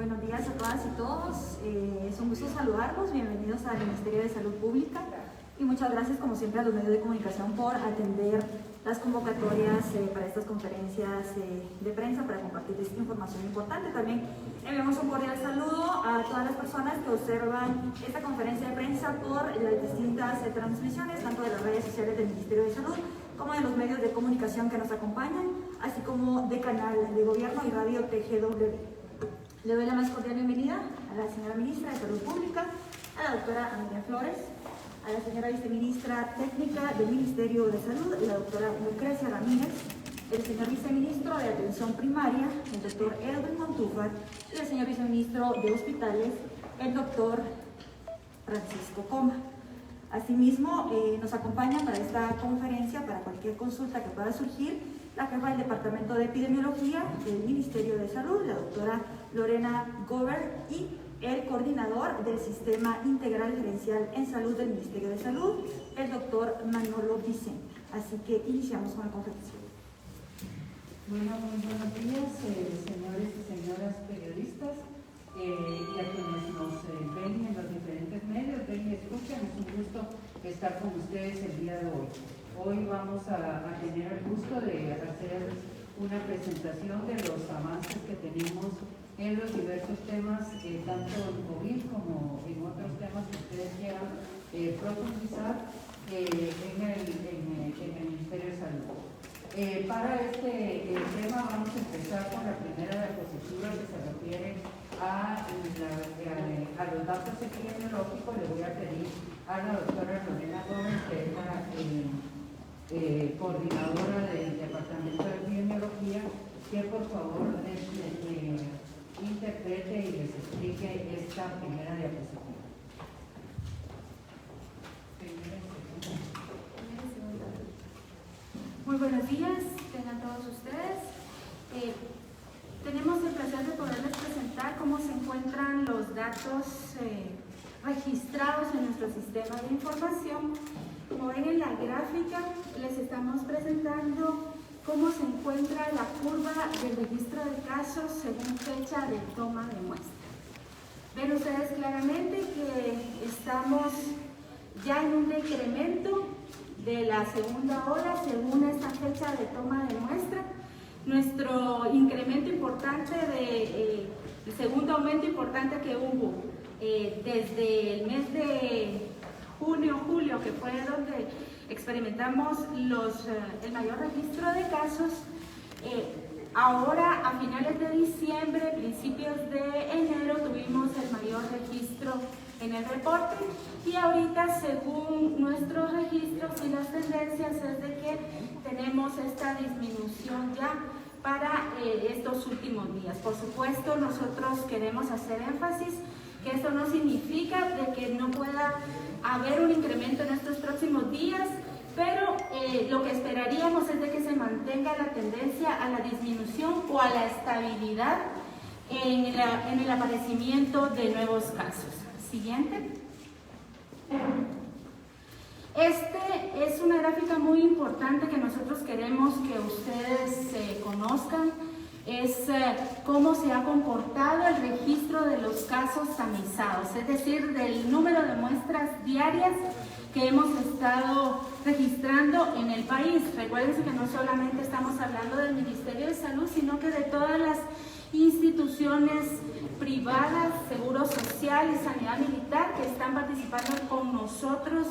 Buenos días a todas y todos. Es un gusto saludarlos. Bienvenidos al Ministerio de Salud Pública y muchas gracias, como siempre, a los medios de comunicación por atender las convocatorias para estas conferencias de prensa para compartir esta información importante. También enviamos un cordial saludo a todas las personas que observan esta conferencia de prensa por las distintas transmisiones, tanto de las redes sociales del Ministerio de Salud como de los medios de comunicación que nos acompañan, así como de Canal de Gobierno y Radio TGW. Le doy la más cordial bienvenida a la señora Ministra de Salud Pública, a la doctora Amelia Flores, a la señora Viceministra Técnica del Ministerio de Salud, la doctora Lucrecia Ramírez, el señor Viceministro de Atención Primaria, el doctor Edwin Montúfar, y el señor Viceministro de Hospitales, el doctor Francisco Coma. Asimismo, nos acompaña para esta conferencia, para cualquier consulta que pueda surgir, la jefa del Departamento de Epidemiología del Ministerio de Salud, la doctora Lorena Gober, y el coordinador del Sistema Integral Gerencial en Salud del Ministerio de Salud, el doctor Manolo Vicente. Así que iniciamos con la conferencia. Bueno, muy buenos días, señores y señoras periodistas, y a quienes nos ven en los diferentes medios, ven y escuchan. Es un gusto estar con ustedes el día de hoy. Hoy vamos a tener el gusto de hacer una presentación de los avances que tenemos en los diversos temas, tanto en COVID como en otros temas que ustedes quieran profundizar en el Ministerio de Salud. Para este tema vamos a empezar con la primera diapositiva que se refiere a los datos epidemiológicos. Le voy a pedir a la doctora Lorena Gómez, que es la coordinadora del Departamento de Epidemiología, que por favor interprete y les explique esta primera diapositiva. Muy buenos días, tengan todos ustedes. Tenemos el placer de poderles presentar cómo se encuentran los datos registrados en nuestro sistema de información. Como ven en la gráfica, les estamos presentando cómo se encuentra la curva del registro de casos según fecha de toma de muestra. Ven ustedes claramente que estamos ya en un decremento de la segunda ola según esta fecha de toma de muestra. Nuestro incremento importante el segundo aumento importante que hubo desde el mes de junio, julio, que fue donde experimentamos el mayor registro de casos. Ahora, a finales de diciembre, principios de enero, tuvimos el mayor registro en el reporte, y ahorita, según nuestros registros y las tendencias, es de que tenemos esta disminución ya para estos últimos días. Por supuesto, nosotros queremos hacer énfasis que esto no significa de que no pueda haber un incremento en estos próximos días, pero lo que esperaríamos es de que se mantenga la tendencia a la disminución o a la estabilidad en el aparecimiento de nuevos casos. Siguiente. Este es una gráfica muy importante que nosotros queremos que ustedes conozcan. Es cómo se ha comportado el registro de los casos tamizados, es decir, del número de muestras diarias que hemos estado registrando en el país. Recuerden que no solamente estamos hablando del Ministerio de Salud, sino que de todas las instituciones privadas, Seguro Social y Sanidad Militar, que están participando con nosotros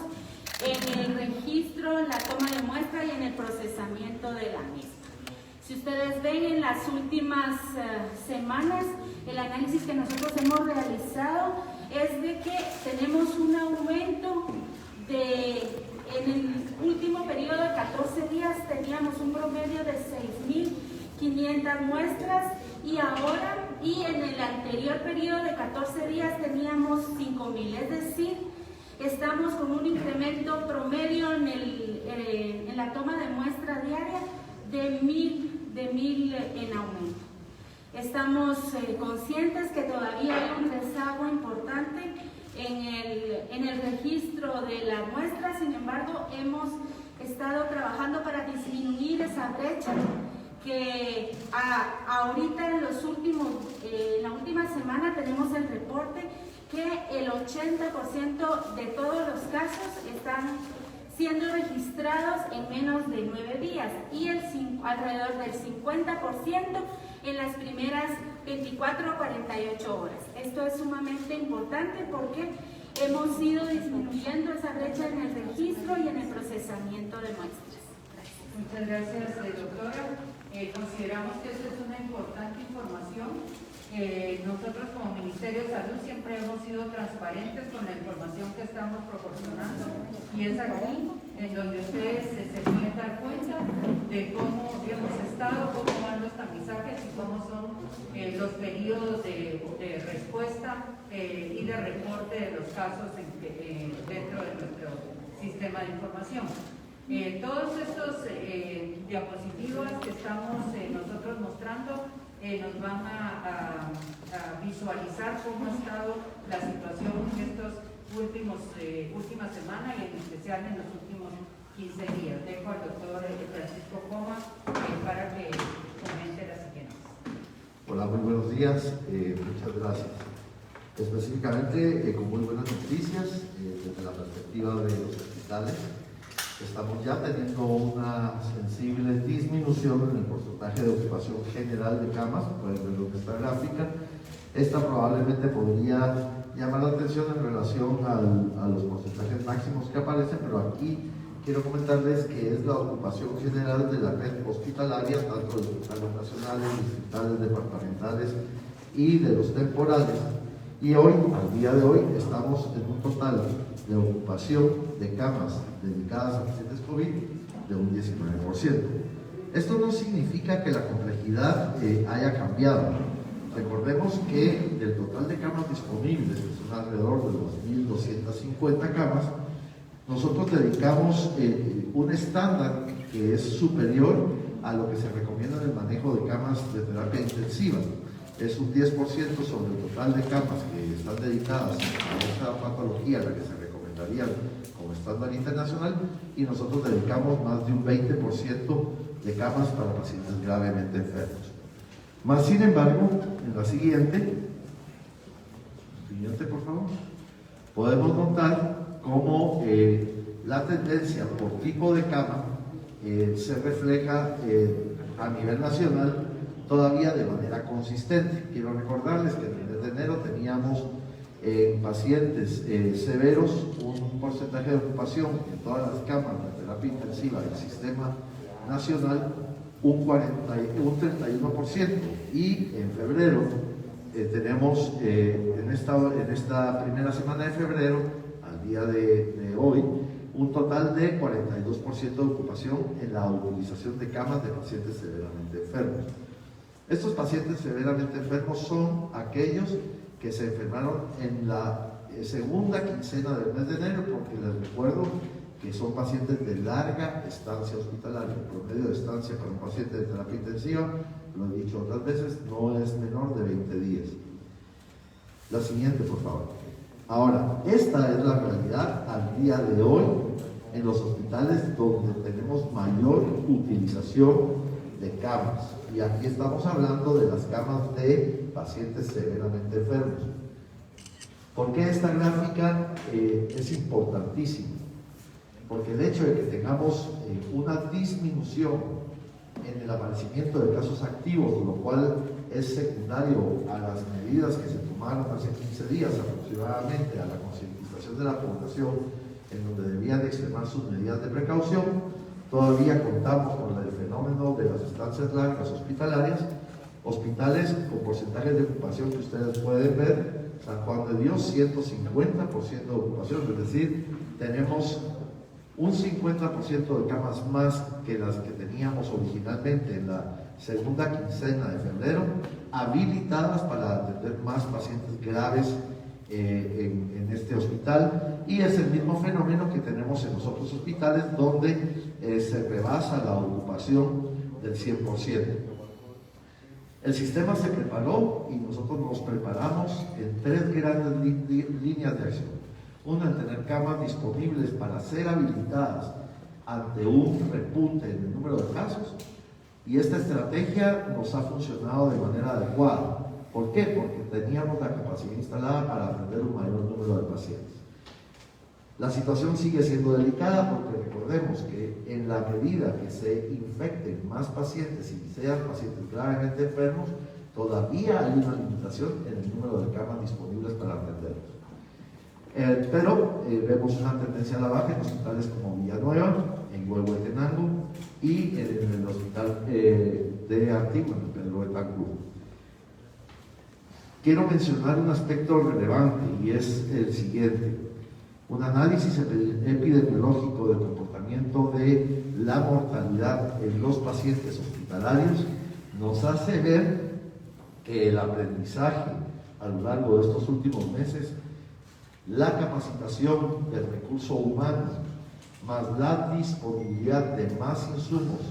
en el registro, en la toma de muestra y en el procesamiento de la misma. Si ustedes ven en las últimas semanas, el análisis que nosotros hemos realizado es de que tenemos un aumento en el último periodo de 14 días teníamos un promedio de 6.500 muestras, y en el anterior periodo de 14 días teníamos 5.000, es decir, estamos con un incremento promedio en la toma de muestra diaria de 1.000 en aumento. Estamos conscientes que todavía hay un rezago importante en el registro de la muestra. Sin embargo, hemos estado trabajando para disminuir esa brecha que ahorita en la última semana reporte que el 80% de todos los casos están siendo registrados en menos de 9 días y alrededor del 50% en las primeras 24 o 48 horas. Esto es sumamente importante porque hemos ido disminuyendo esa brecha en el registro y en el procesamiento de muestras. Muchas gracias, doctora. Consideramos que esta es una importante información. Nosotros como Ministerio de Salud siempre hemos sido transparentes con la información que estamos proporcionando y es aquí en donde ustedes se pueden dar cuenta de cómo hemos estado, cómo van los tamizajes y cómo son los periodos de respuesta y de reporte de los casos dentro de nuestro sistema de información. Todos estos diapositivas que estamos nosotros mostrando nos van a visualizar cómo ha estado la situación en estos últimas semanas y en especial en los últimos 15 días. Dejo al doctor Francisco Coma para que comente la siguiente. Hola, muy buenos días, muchas gracias. Específicamente, con muy buenas noticias desde la perspectiva de los hospitales. Estamos ya teniendo una sensible disminución en el porcentaje de ocupación general de camas, pueden verlo en esta gráfica. Esta probablemente podría llamar la atención en relación a los porcentajes máximos que aparecen, pero aquí quiero comentarles que es la ocupación general de la red hospitalaria, tanto de hospitales nacionales, hospitales departamentales y de los temporales. Y hoy, al día de hoy, estamos en un total de ocupación de camas dedicadas a pacientes COVID de un 19%. Esto no significa que la complejidad haya cambiado. Recordemos que del total de camas disponibles, que son alrededor de 2.250 camas, nosotros dedicamos un estándar que es superior a lo que se recomienda en el manejo de camas de terapia intensiva. Es un 10% sobre el total de camas que están dedicadas a esa patología, a la que se recomendaría como estándar internacional, y nosotros dedicamos más de un 20% de camas para pacientes gravemente enfermos. Más sin embargo, en la siguiente por favor, podemos notar cómo la tendencia por tipo de cama se refleja a nivel nacional todavía de manera consistente. Quiero recordarles que en el mes de enero teníamos pacientes severos un porcentaje de ocupación en todas las camas de terapia intensiva del sistema nacional un 31%, y en febrero tenemos en esta primera semana de febrero al día de hoy un total de 42% de ocupación en la utilización de camas de pacientes severamente enfermos. Estos pacientes severamente enfermos son aquellos que se enfermaron en la segunda quincena del mes de enero, porque les recuerdo que son pacientes de larga estancia hospitalaria. El promedio de estancia para un paciente de terapia intensiva, lo he dicho otras veces, no es menor de 20 días. La siguiente, por favor. Ahora, esta es la realidad al día de hoy en los hospitales donde tenemos mayor utilización de camas. Y aquí estamos hablando de las camas de pacientes severamente enfermos. ¿Por qué esta gráfica es importantísima? Porque el hecho de que tengamos una disminución en el aparecimiento de casos activos, lo cual es secundario a las medidas que se tomaron hace 15 días aproximadamente, a la concientización de la población, en donde debían extremar sus medidas de precaución, todavía contamos con el fenómeno de las estancias largas hospitalarias, hospitales con porcentajes de ocupación que ustedes pueden ver. San Juan de Dios, 150% de ocupación, es decir, tenemos un 50% de camas más que las que teníamos originalmente en la segunda quincena de febrero, habilitadas para atender más pacientes graves en este hospital, y es el mismo fenómeno que tenemos en los otros hospitales donde se rebasa la ocupación del 100%. El sistema se preparó y nosotros nos preparamos en 3 grandes líneas de acción. Una, en tener camas disponibles para ser habilitadas ante un repunte en el número de casos, y esta estrategia nos ha funcionado de manera adecuada. ¿Por qué? Porque teníamos la capacidad instalada para atender un mayor número de pacientes. La situación sigue siendo delicada porque recordemos que en la medida que se infecten más pacientes y sean pacientes gravemente enfermos, todavía hay una limitación en el número de camas disponibles para atenderlos. Pero vemos una tendencia a la baja en hospitales como Villanueva, en Huehuetenango y en el hospital de Antigua, en Pedro Betancourt. Quiero mencionar un aspecto relevante y es el siguiente. Un análisis epidemiológico del comportamiento de la mortalidad en los pacientes hospitalarios nos hace ver que el aprendizaje a lo largo de estos últimos meses, la capacitación del recurso humano, más la disponibilidad de más insumos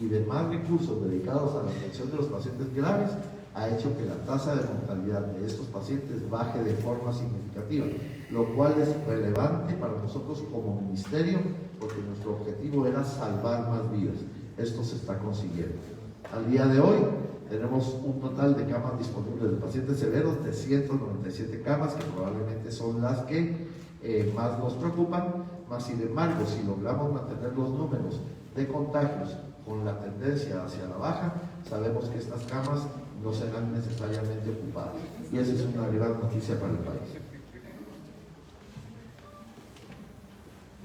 y de más recursos dedicados a la atención de los pacientes graves, ha hecho que la tasa de mortalidad de estos pacientes baje de forma significativa, lo cual es relevante para nosotros como ministerio, porque nuestro objetivo era salvar más vidas. Esto se está consiguiendo. Al día de hoy tenemos un total de camas disponibles de pacientes severos de 197 camas, que probablemente son las que más nos preocupan, más sin embargo, si logramos mantener los números de contagios con la tendencia hacia la baja, sabemos que estas camas no serán necesariamente ocupadas. Y esa es una gran noticia para el país.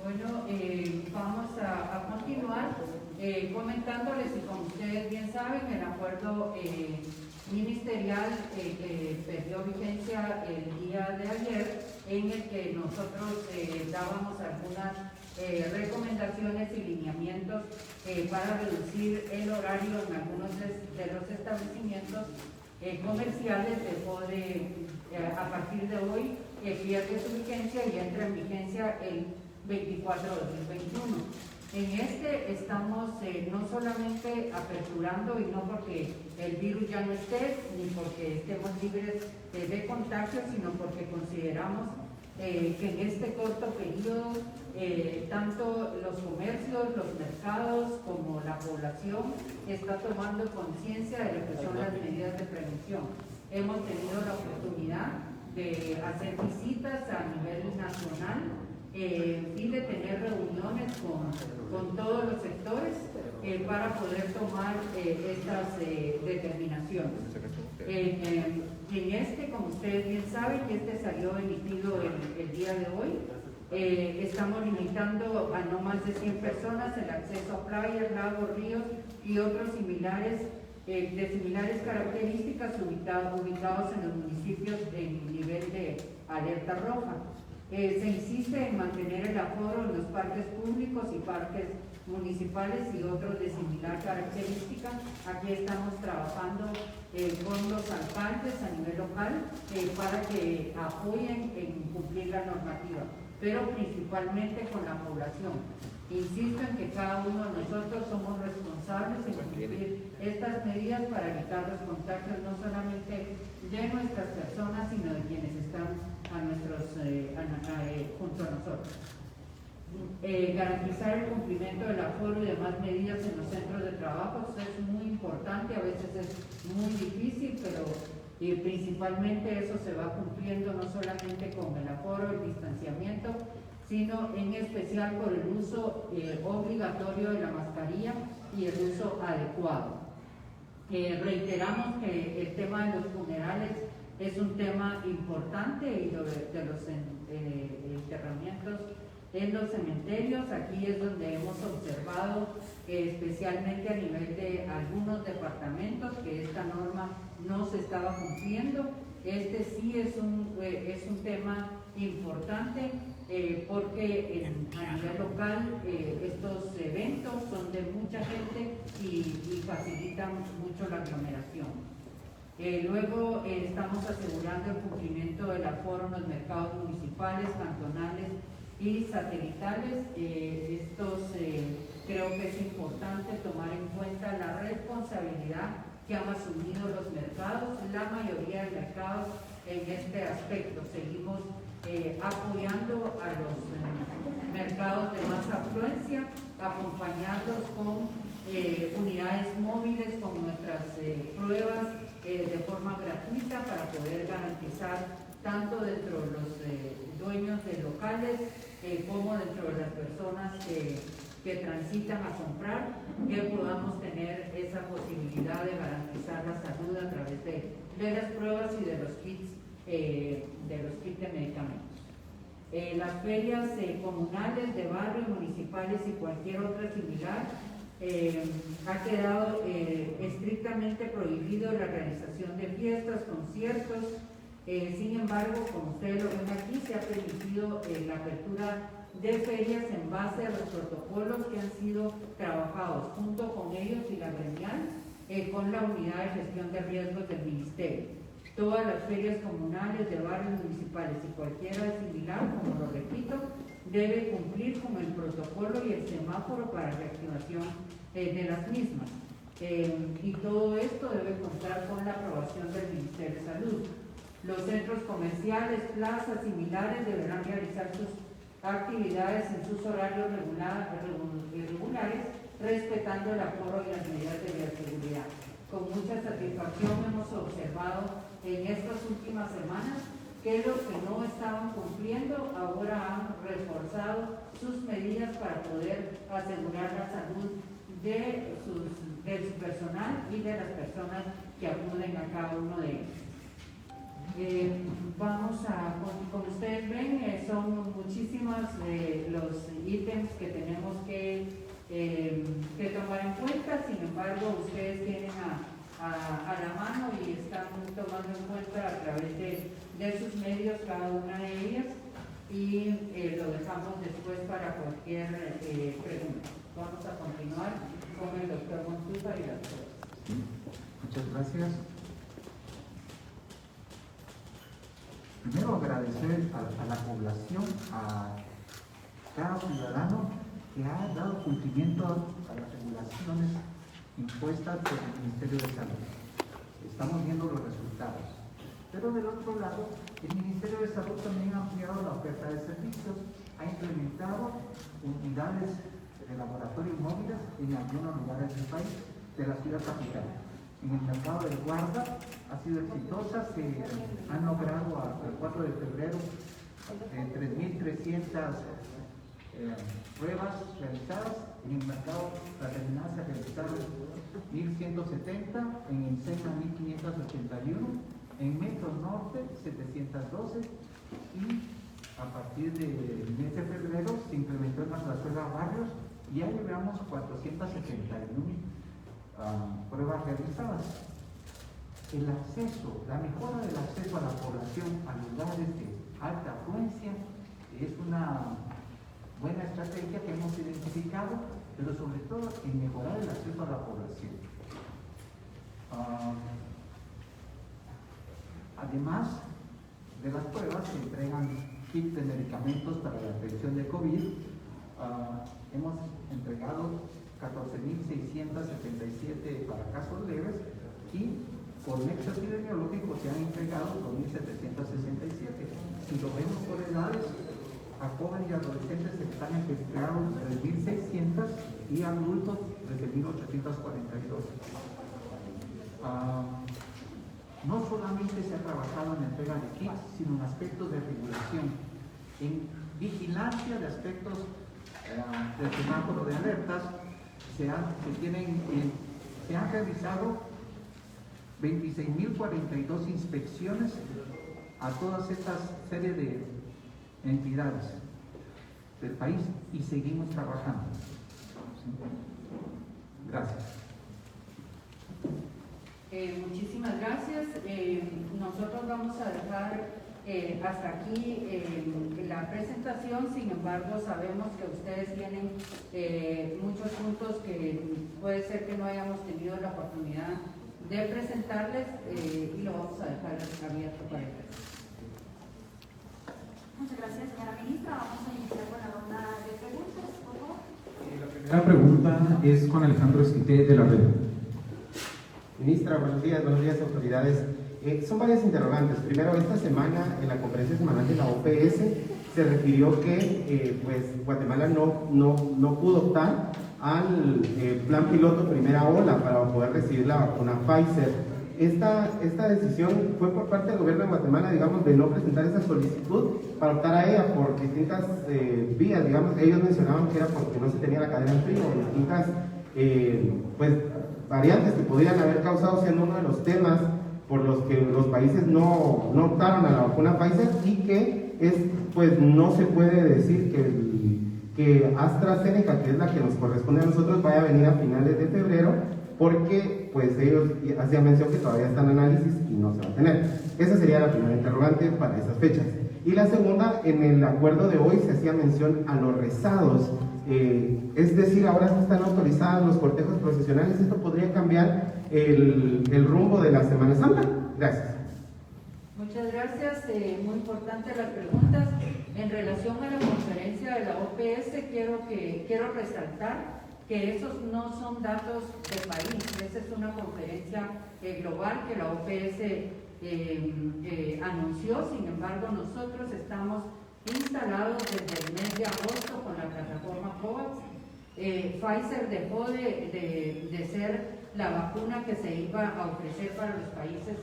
Bueno, vamos a continuar comentándoles, y como ustedes bien saben, el acuerdo ministerial perdió vigencia el día de ayer, en el que nosotros dábamos algunas recomendaciones y lineamientos para reducir el horario en algunos de los establecimientos comerciales. A partir de hoy pierde su vigencia y entra en vigencia el 24 de 2021. En este estamos no solamente aperturando, y no porque el virus ya no esté, ni porque estemos libres de contagio, sino porque consideramos que en este corto periodo tanto los comercios, los mercados, como la población está tomando conciencia de lo que son las medidas de prevención. Hemos tenido la oportunidad de hacer visitas a nivel nacional y de tener reuniones con todos los sectores para poder tomar estas determinaciones. En este, como ustedes bien saben, este salió emitido el día de hoy. Estamos limitando a no más de 100 personas el acceso a playas, lagos, ríos y otros similares de similares características ubicados en los municipios en nivel de alerta roja. Se insiste en mantener el aforo en los parques públicos y parques municipales y otros de similar característica. Aquí estamos trabajando con los alcaldes a nivel local para que apoyen en cumplir la normativa, pero principalmente con la población. Insisto en que cada uno de nosotros somos responsables en cumplir estas medidas para evitar los contagios no solamente de nuestras personas, sino de quienes están junto a nosotros. Garantizar el cumplimiento del aforo y demás medidas en los centros de trabajo es muy importante, a veces es muy difícil, pero principalmente eso se va cumpliendo no solamente con el aforo, el distanciamiento, sino en especial por el uso obligatorio de la mascarilla y el uso adecuado. Reiteramos que el tema de los funerales es un tema importante, y de los enterramientos en los cementerios. Aquí es donde hemos observado, especialmente a nivel de algunos departamentos, que esta norma no se estaba cumpliendo. Este sí es un tema importante porque a nivel local estos eventos son de mucha gente y facilitan mucho la aglomeración. Luego estamos asegurando el cumplimiento del aforo en los mercados municipales, cantonales y satelitales. Creo que es importante tomar en cuenta la responsabilidad que han asumido los mercados, la mayoría de mercados en este aspecto. Seguimos apoyando a los mercados de más afluencia, acompañarlos con unidades móviles, con nuestras pruebas de forma gratuita, poder garantizar tanto dentro de los dueños de locales como dentro de las personas que transitan a comprar, que podamos tener esa posibilidad de garantizar la salud a través de las pruebas y de los kits de medicamentos. Las ferias comunales, de barrio, municipales y cualquier otra similar, ha quedado estrictamente prohibido la organización de fiestas, conciertos. Sin embargo, como ustedes lo ven aquí, se ha permitido la apertura de ferias en base a los protocolos que han sido trabajados junto con ellos y la gremial con la unidad de gestión de riesgos del ministerio. Todas las ferias comunales, de barrios, municipales y cualquiera similar, como lo repito, debe cumplir con el protocolo y el semáforo para reactivación de las mismas. Y todo esto debe contar con la aprobación del Ministerio de Salud. Los centros comerciales, plazas similares deberán realizar sus actividades en sus horarios regulares, respetando el aforo y las medidas de bioseguridad. Con mucha satisfacción hemos observado en estas últimas semanas que los que no estaban cumpliendo ahora han reforzado sus medidas para poder asegurar la salud de su personal y de las personas que acuden a cada uno de ellos. Como ustedes ven, son muchísimos los ítems que tenemos que tomar en cuenta. Sin embargo, ustedes tienen a la mano y están tomando en cuenta a través de sus medios cada una de ellas, y lo dejamos después para cualquier pregunta. Vamos a continuar con el doctor Montuza y las pruebas. Muchas gracias. Primero agradecer a la población, a cada ciudadano que ha dado cumplimiento a las regulaciones impuestas por el Ministerio de Salud. Estamos viendo los resultados. Pero del otro lado, el Ministerio de Salud también ha ampliado la oferta de servicios, ha implementado unidades de laboratorio móviles en algunos lugares del país, de la ciudad capital. En el mercado de Guarda ha sido exitosa, se han logrado hasta el 4 de febrero 3.300 pruebas realizadas. En el mercado fraternal se realizaron 1.170, en Enseña 1.581, en Metro Norte 712, y a partir del mes de febrero se implementó en la plazuela Barrios y ya llevamos 471 pruebas realizadas. El acceso, la mejora del acceso a la población a lugares de alta afluencia es una buena estrategia que hemos identificado, pero sobre todo en mejorar el acceso a la población. Además de las pruebas, se entregan kits de medicamentos para la prevención de COVID. Hemos entregado 14.677 para casos leves, y por nexo epidemiológico se han entregado 2.767. Si lo vemos por edades, a jóvenes y adolescentes se están entregando 3.600 y a adultos 13.842. No solamente se ha trabajado en la entrega de kits, sino en aspectos de regulación, en vigilancia de aspectos del semáforo de alertas. Se han realizado 26.042 inspecciones a todas estas series de entidades del país, y seguimos trabajando. Gracias. Muchísimas gracias. Nosotros vamos a dejar hasta aquí la presentación. Sin embargo, sabemos que ustedes tienen muchos puntos que puede ser que no hayamos tenido la oportunidad de presentarles, y lo vamos a dejar abierto para el resto. Muchas gracias, señora ministra. Vamos a iniciar con la ronda de preguntas, por favor. La primera pregunta es con Alejandro Esquité, de la Red. Ministra, buenos días autoridades. Son varias interrogantes. Primero, esta semana en la conferencia semanal de la OPS se refirió que pues Guatemala no pudo optar al plan piloto primera ola para poder recibir la vacuna Pfizer. esta decisión fue por parte del gobierno de Guatemala, digamos, de no presentar esa solicitud para optar a ella por distintas vías, digamos. Ellos mencionaban que era porque no se tenía la cadena en frío, distintas pues, variantes que podrían haber causado, siendo uno de los temas por los que los países no optaron a la vacuna Pfizer, y que pues no se puede decir que AstraZeneca, que es la que nos corresponde a nosotros, vaya a venir a finales de febrero, porque pues ellos hacían mención que todavía está en análisis y no se va a tener. Esa sería la primera interrogante para esas fechas. Y la segunda, en el acuerdo de hoy se hacía mención a los rezados, es decir, ahora sí están autorizados los cortejos procesionales. ¿Esto podría cambiar el rumbo de la Semana Santa? Gracias. Muchas gracias, muy importante las preguntas. En relación a la conferencia de la OPS, quiero resaltar que esos no son datos de país, esa es una conferencia global que la OPS anunció. Sin embargo, nosotros estamos instalados desde el mes de agosto con la plataforma COVAX. Pfizer dejó de ser la vacuna que se iba a ofrecer para los países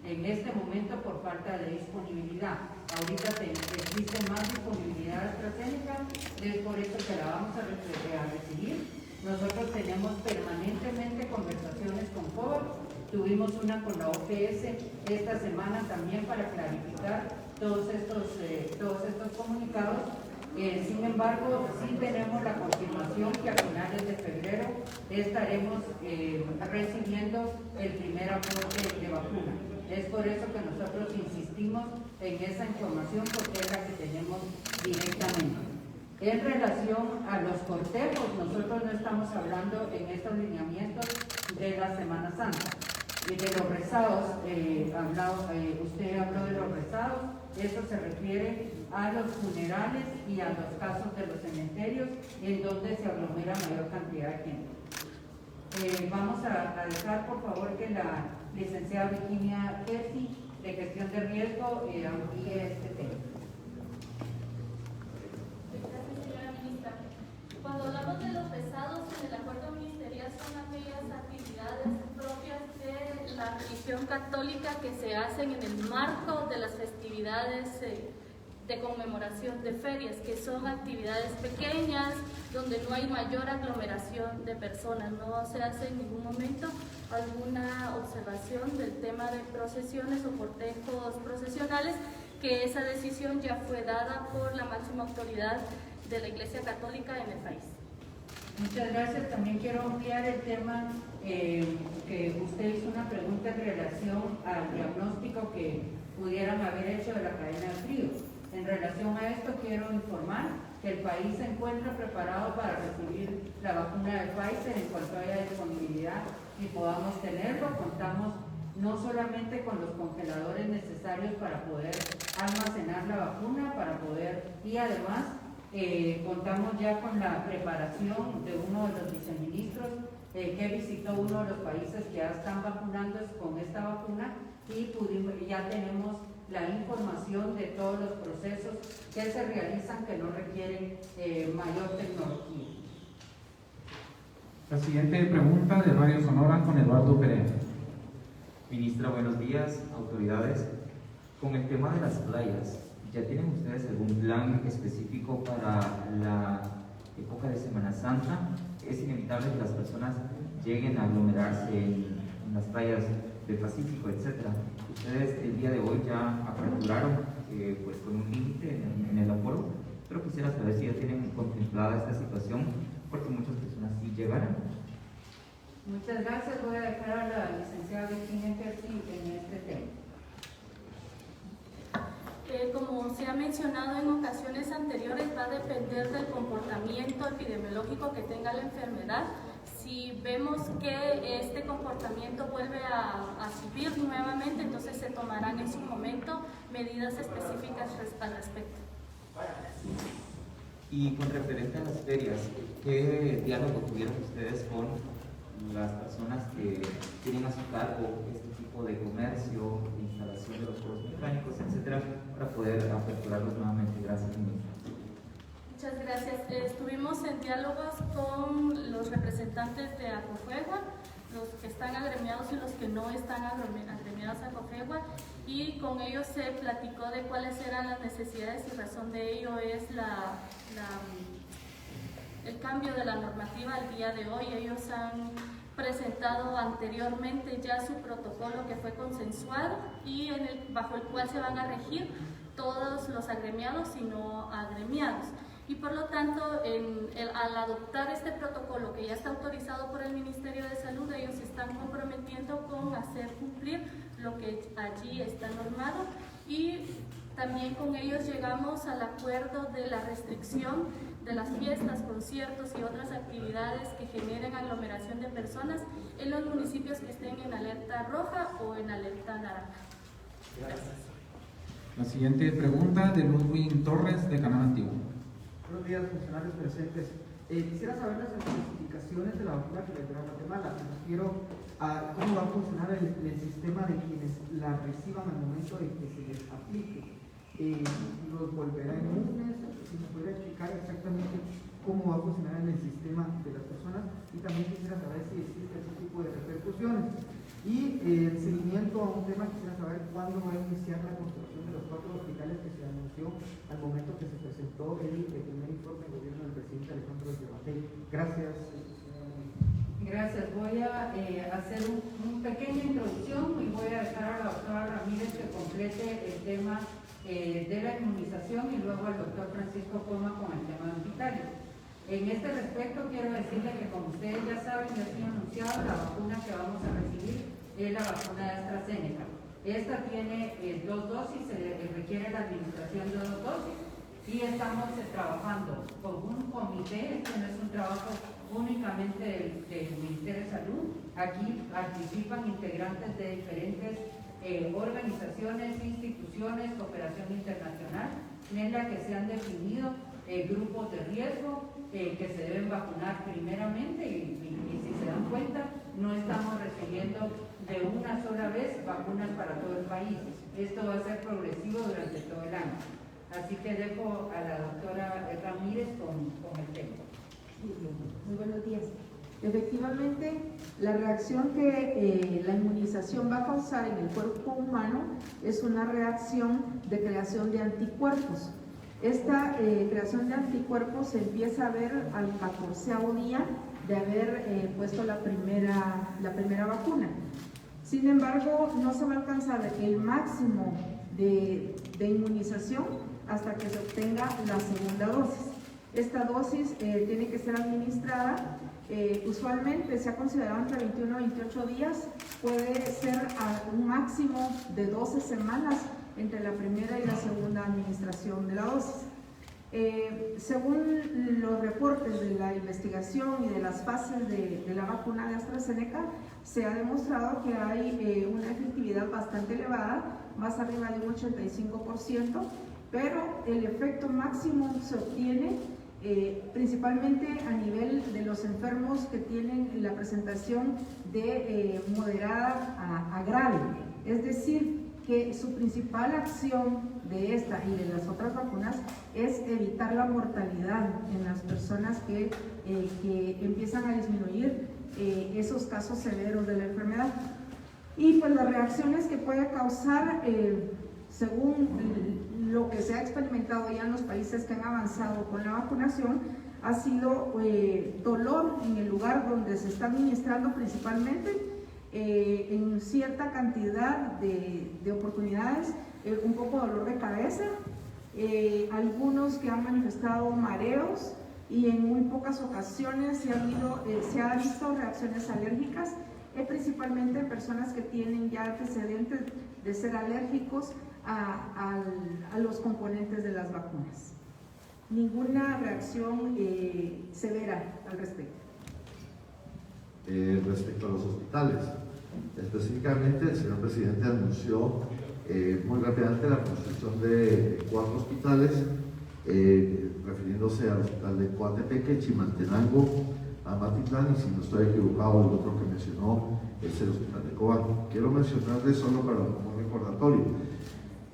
en este momento por falta de disponibilidad. Ahorita existe más disponibilidad de AstraZeneca, es por eso que la vamos a recibir. Nosotros tenemos permanentemente conversaciones con COVAX, tuvimos una con la OPS esta semana también para clarificar todos estos comunicados. Sin embargo, sí tenemos la confirmación que a finales de febrero estaremos recibiendo el primer aporte de vacuna. Es por eso que nosotros insistimos en esa información, porque es la que tenemos directamente. En relación a los cortejos, nosotros no estamos hablando en estos lineamientos de la Semana Santa. De los rezados, usted habló de los rezados, eso se refiere a los funerales y a los casos de los cementerios en donde se aglomera mayor cantidad de gente. Vamos a dejar por favor que la licenciada Virginia Kersi, de gestión de riesgo, amplíe este tema. Gracias, señora ministra. Cuando hablamos de los rezados en el acuerdo ministerial, son aquellas actividades propias de la religión católica que se hacen en el marco de las festividades de conmemoración de ferias, que son actividades pequeñas donde no hay mayor aglomeración de personas. No se hace en ningún momento alguna observación del tema de procesiones o cortejos procesionales, que esa decisión ya fue dada por la máxima autoridad de la Iglesia Católica en el país. Muchas gracias. También quiero ampliar el tema que usted hizo una pregunta en relación al diagnóstico que pudieran haber hecho de la cadena de frío. En relación a esto, quiero informar que el país se encuentra preparado para recibir la vacuna de Pfizer en cuanto haya disponibilidad y podamos tenerlo. Contamos no solamente con los congeladores necesarios para poder almacenar la vacuna, y además contamos ya con la preparación de uno de los viceministros que visitó uno de los países que ya están vacunando con esta vacuna, y ya tenemos la información de todos los procesos que se realizan que no requieren mayor tecnología. La siguiente pregunta de Radio Sonora con Eduardo Perea. Ministra, buenos días, autoridades. Con el tema de las playas, ¿ya tienen ustedes algún plan específico para la época de Semana Santa? Es inevitable que las personas lleguen a aglomerarse en las playas del Pacífico, etcétera. Ustedes el día de hoy ya aperturaron pues con un límite en el aforo, pero quisiera saber si ya tienen contemplada esta situación, porque muchas personas sí llegarán. Muchas gracias. Voy a dejar a la licenciada Virginia Kersi en este tema. Como se ha mencionado en ocasiones anteriores, va a depender del comportamiento epidemiológico que tenga la enfermedad. Si vemos que este comportamiento vuelve a subir nuevamente, entonces se tomarán en su momento medidas específicas al respecto. Y con referente a las ferias, ¿qué diálogo tuvieron ustedes con las personas que tienen a su cargo este tipo de comercio, de instalación de los juegos mecánicos, etcétera, para poder aperturarlos nuevamente? Gracias, ministra. Muchas gracias. Estuvimos en diálogos con los representantes de Acojuegua. los que están agremiados y los que no están agremiados a COFEGUA, y con ellos se platicó de cuáles eran las necesidades, y razón de ello es el cambio de la normativa al día de hoy. Ellos han presentado anteriormente ya su protocolo que fue consensuado y bajo el cual se van a regir todos los agremiados y no agremiados. Y por lo tanto, al adoptar este protocolo que ya está autorizado por el Ministerio de Salud, ellos se están comprometiendo con hacer cumplir lo que allí está normado, y también con ellos llegamos al acuerdo de la restricción de las fiestas, conciertos y otras actividades que generen aglomeración de personas en los municipios que estén en alerta roja o en alerta naranja. Gracias. La siguiente pregunta de Ludwig Torres, de Canal Antiguo. Buenos días, funcionarios presentes. Quisiera saber las especificaciones de la vacuna que vendrá a Guatemala. Me refiero a cómo va a funcionar el sistema de quienes la reciban al momento de que se les aplique. ¿Los volverá inmunes? Si me pudiera explicar exactamente cómo va a funcionar en el sistema de las personas, y también quisiera saber si existe ese tipo de repercusiones. Y el seguimiento a un tema, quisiera saber cuándo va a iniciar la construcción de los 4 hospitales que se anunció al momento que se presentó el primer informe de gobierno del presidente Alejandro Yamatei. Gracias. Gracias. Voy a hacer una pequeña introducción y voy a dejar a la doctora Ramírez que complete el tema de la inmunización, y luego al doctor Francisco Coma con el tema de hospitales. En este respecto, quiero decirle que, como ustedes ya saben, ya se ha anunciado, la vacuna que vamos a recibir es la vacuna de AstraZeneca. Esta tiene 2 dosis, se requiere la administración de 2 dosis, y estamos trabajando con un comité. Este no es un trabajo únicamente del Ministerio de Salud. Aquí participan integrantes de diferentes organizaciones, instituciones, cooperación internacional, en la que se han definido grupos de riesgo que se deben vacunar primeramente, y si se dan cuenta, no estamos recibiendo de una sola vez vacunas para todo el país. Esto va a ser progresivo durante todo el año. Así que dejo a la doctora Ramírez con el tema. Muy buenos días. Efectivamente, la reacción que la inmunización va a causar en el cuerpo humano es una reacción de creación de anticuerpos. Esta creación de anticuerpos se empieza a ver al 14º día de haber puesto la primera vacuna. Sin embargo, no se va a alcanzar el máximo de inmunización hasta que se obtenga la segunda dosis. Esta dosis tiene que ser administrada, usualmente se ha considerado entre 21 a 28 días, puede ser a un máximo de 12 semanas entre la primera y la segunda administración de la dosis. Según los reportes de la investigación y de las fases de la vacuna de AstraZeneca, se ha demostrado que hay una efectividad bastante elevada, más arriba de un 85%, pero el efecto máximo se obtiene principalmente a nivel de los enfermos que tienen la presentación de moderada a grave, es decir, que su principal acción de esta y de las otras vacunas es evitar la mortalidad en las personas que empiezan a disminuir esos casos severos de la enfermedad. Y pues las reacciones que puede causar, según lo que se ha experimentado ya en los países que han avanzado con la vacunación, ha sido dolor en el lugar donde se está administrando principalmente, en cierta cantidad de oportunidades, un poco dolor de cabeza, algunos que han manifestado mareos, y en muy pocas ocasiones se ha visto reacciones alérgicas, principalmente en personas que tienen ya antecedentes de ser alérgicos a los componentes de las vacunas. Ninguna reacción severa al respecto. Respecto a los hospitales, específicamente el señor presidente anunció muy rápidamente la construcción de 4 hospitales, refiriéndose al hospital de Coatepeque, Chimaltenango, Amatitlán, y si no estoy equivocado, el otro que mencionó es el hospital de Cobán. Quiero mencionarles solo para como recordatorio,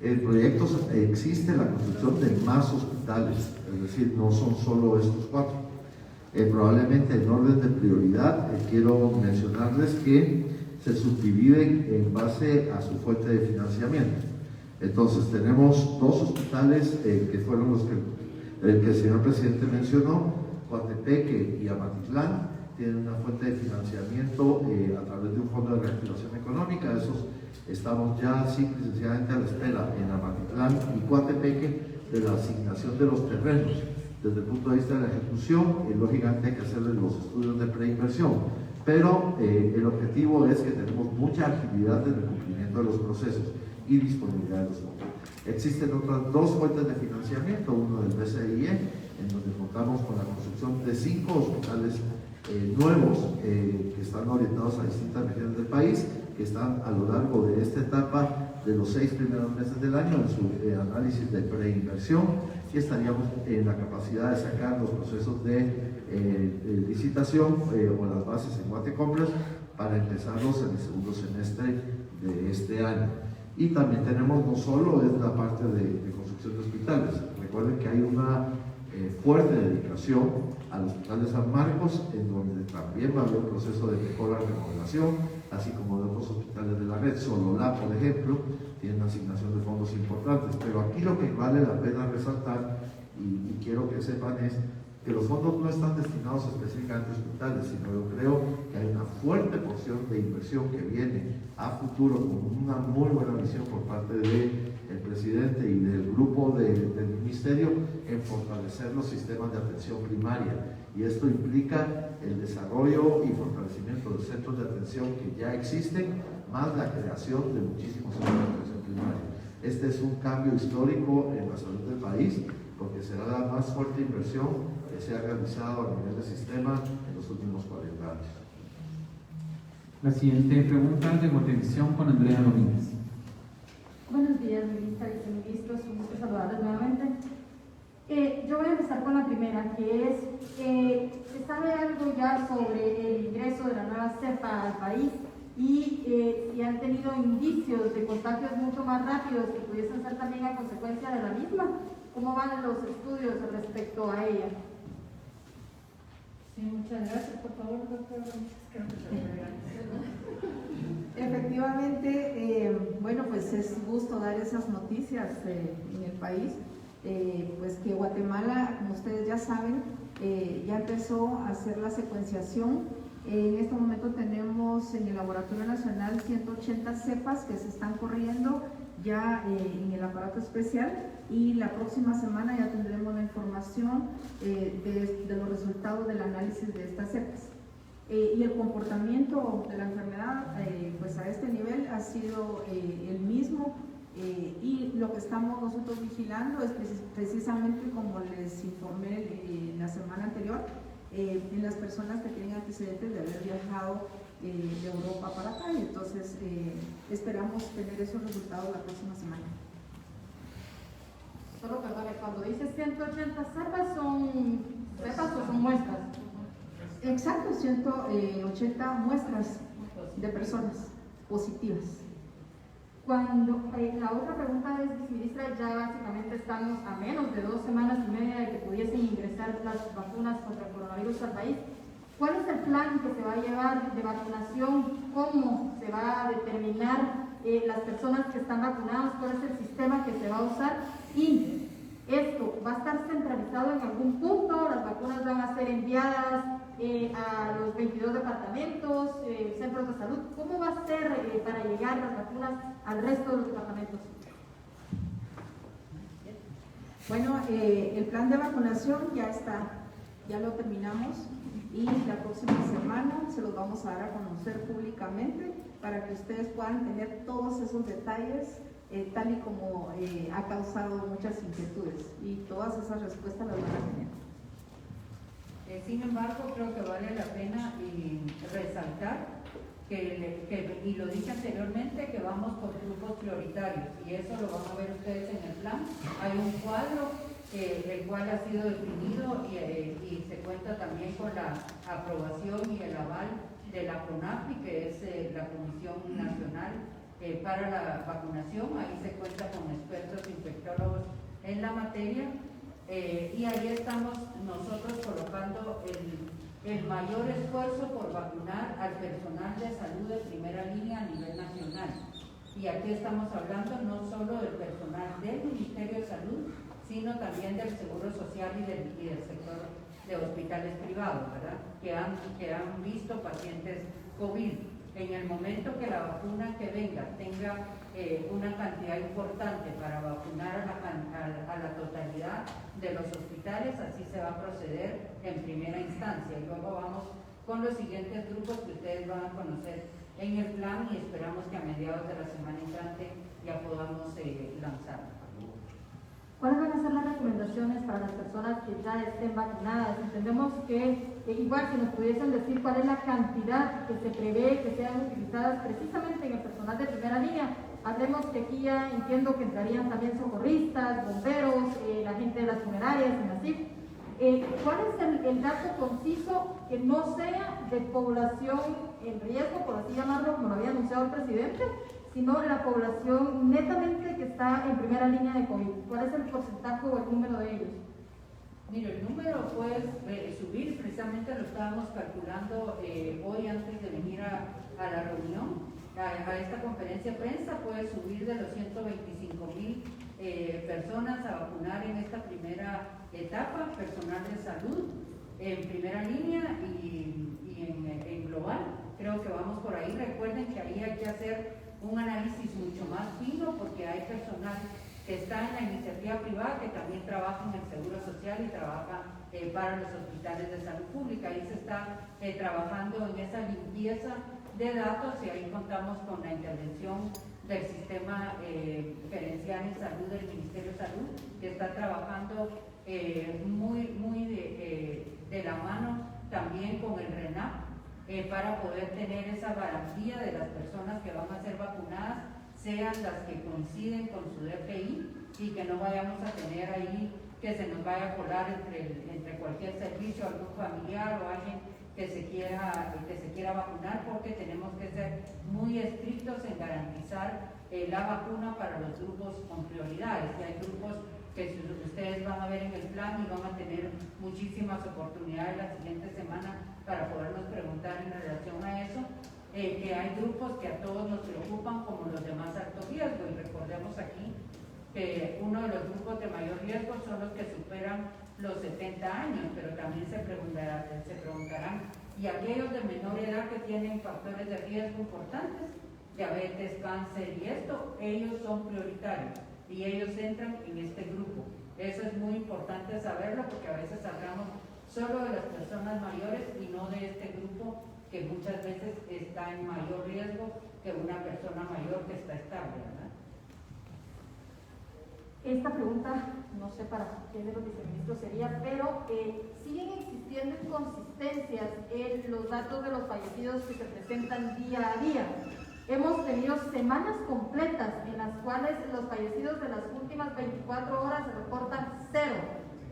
el proyecto existe la construcción de más hospitales, es decir, no son solo estos 4. Probablemente en orden de prioridad, quiero mencionarles que se subdividen en base a su fuente de financiamiento. Entonces tenemos dos hospitales que fueron los que el señor presidente mencionó, Coatepeque y Amatitlán, tienen una fuente de financiamiento a través de un fondo de reactivación económica. Esos estamos ya simple y sencillamente a la espera en Amatitlán y Coatepeque de la asignación de los terrenos. Desde el punto de vista de la ejecución, lógicamente hay que hacerle los estudios de preinversión, pero el objetivo es que tenemos mucha agilidad en el cumplimiento de los procesos y disponibilidad de los fondos. Existen otras dos fuentes de financiamiento, uno del BCIE, en donde contamos con la construcción de 5 hospitales nuevos que están orientados a distintas regiones del país, que están a lo largo de esta etapa de los 6 primeros meses del año en su análisis de preinversión, y estaríamos en la capacidad de sacar los procesos de licitación o las bases en Guatecompras para empezarlos en el segundo semestre de este año. Y también tenemos no solo es la parte de construcción de hospitales, recuerden que hay una fuerte dedicación al Hospital de San Marcos, en donde también va a haber un proceso de mejora y remodelación, así como de otros hospitales de la red. Sololá, por ejemplo, tiene una asignación de fondos importantes, pero aquí lo que vale la pena resaltar, y quiero que sepan, es que los fondos no están destinados específicamente a hospitales, sino yo creo que hay una fuerte porción de inversión que viene a futuro con una muy buena visión por parte del presidente y del grupo del ministerio en fortalecer los sistemas de atención primaria, y esto implica el desarrollo y fortalecimiento de centros de atención que ya existen, más la creación de muchísimos centros de atención primaria. Este es un cambio histórico en la salud del país, porque será la más fuerte inversión que se ha realizado a nivel de sistema en los últimos 40 años. La siguiente pregunta de Guatevisión con Andrea Domínguez. Buenos días, ministra, viceministros, un gusto saludarles nuevamente. Yo voy a empezar con la primera, que es, ¿se sabe algo ya sobre el ingreso de la nueva cepa al país? Y si han tenido indicios de contagios mucho más rápidos que pudiesen ser también a consecuencia de la misma. ¿Cómo van los estudios respecto a ella? Sí, muchas gracias. Por favor, doctora. Efectivamente, bueno, pues es gusto dar esas noticias en el país, pues que Guatemala, como ustedes ya saben, ya empezó a hacer la secuenciación. En este momento tenemos en el Laboratorio Nacional 180 cepas que se están corriendo ya en el aparato especial, y la próxima semana ya tendremos la información de los resultados del análisis de estas cepas. Y el comportamiento de la enfermedad pues a este nivel ha sido el mismo, y lo que estamos nosotros vigilando es precisamente, como les informé la semana anterior, en las personas que tienen antecedentes de haber viajado de Europa para acá, y entonces esperamos tener esos resultados la próxima semana. Solo perdone, cuando dice 180 cepas, ¿son cepas o son muestras? Exacto, 180 muestras de personas positivas. Cuando la otra pregunta es, viceministra, ya básicamente estamos a menos de 2 semanas y media de que pudiesen ingresar las vacunas contra el coronavirus al país. ¿Cuál es el plan que se va a llevar de vacunación? ¿Cómo se va a determinar las personas que están vacunadas? ¿Cuál es el sistema que se va a usar? Y esto va a estar centralizado en algún punto, las vacunas van a ser enviadas a los 22 departamentos, centros de salud. ¿Cómo va a ser para llegar las vacunas al resto de los departamentos? Bueno, el plan de vacunación ya está, ya lo terminamos, y la próxima semana se los vamos a dar a conocer públicamente para que ustedes puedan tener todos esos detalles, tal y como ha causado muchas inquietudes, y todas esas respuestas las van a tener. Sin embargo, creo que vale la pena resaltar y lo dije anteriormente, que vamos por grupos prioritarios, y eso lo van a ver ustedes en el plan. Hay un cuadro el cual ha sido definido y se cuenta también con la aprobación y el aval de la CONAPI, que es la Comisión Nacional para la Vacunación. Ahí se cuenta con expertos infectólogos en la materia, y ahí estamos nosotros colocando el mayor esfuerzo por vacunar al personal de salud de primera línea a nivel nacional. Y aquí estamos hablando no solo del personal del Ministerio de Salud, sino también del Seguro Social y del sector de hospitales privados, ¿verdad? Que han visto pacientes COVID. En el momento que la vacuna que venga tenga una cantidad importante para vacunar a la totalidad de los hospitales, así se va a proceder en primera instancia. Y luego vamos con los siguientes grupos que ustedes van a conocer en el plan y esperamos que a mediados de la semana entrante ya podamos lanzarlo. ¿Cuáles van a ser las recomendaciones para las personas que ya estén vacunadas? Entendemos que, igual si nos pudiesen decir cuál es la cantidad que se prevé que sean utilizadas precisamente en el personal de primera línea. Hablemos que aquí ya entiendo que entrarían también socorristas, bomberos, la gente de las funerarias, en así. ¿Cuál es el dato conciso que no sea de población en riesgo, por así llamarlo, como lo había anunciado el presidente, sino la población netamente que está en primera línea de COVID? ¿Cuál es el porcentaje o el número de ellos? Mire, el número puede subir, precisamente lo estábamos calculando hoy antes de venir a la reunión, a esta conferencia de prensa, puede subir de los 125,000 personas a vacunar en esta primera etapa, personal de salud en primera línea y en global. Creo que vamos por ahí. Recuerden que ahí hay que hacer un análisis mucho más fino porque hay personal que está en la iniciativa privada que también trabaja en el Seguro Social y trabaja para los hospitales de salud pública. Ahí se está trabajando en esa limpieza de datos y ahí contamos con la intervención del sistema gerencial en salud del Ministerio de Salud, que está trabajando muy de la mano también con el RENAP para poder tener esa garantía de las personas que van a ser vacunadas, sean las que coinciden con su DPI y que no vayamos a tener ahí que se nos vaya a colar entre cualquier servicio, algún familiar o alguien que se quiera vacunar, porque tenemos que ser muy estrictos en garantizar la vacuna para los grupos con prioridades. Y hay grupos que ustedes van a ver en el plan y van a tener muchísimas oportunidades la siguiente semana para podernos preguntar en relación a eso, que hay grupos que a todos nos preocupan como los de más alto riesgo, y recordemos aquí que uno de los grupos de mayor riesgo son los que superan los 70 años, pero también se preguntarán, ¿y aquellos de menor edad que tienen factores de riesgo importantes? Diabetes, cáncer y esto, ellos son prioritarios y ellos entran en este grupo. Eso es muy importante saberlo porque a veces hablamos solo de las personas mayores y no de este grupo que muchas veces está en mayor riesgo que una persona mayor que está estable, ¿verdad? Esta pregunta, no sé para quién de los viceministros sería, pero siguen existiendo inconsistencias en los datos de los fallecidos que se presentan día a día. Hemos tenido semanas completas en las cuales los fallecidos de las últimas 24 horas se reportan 0,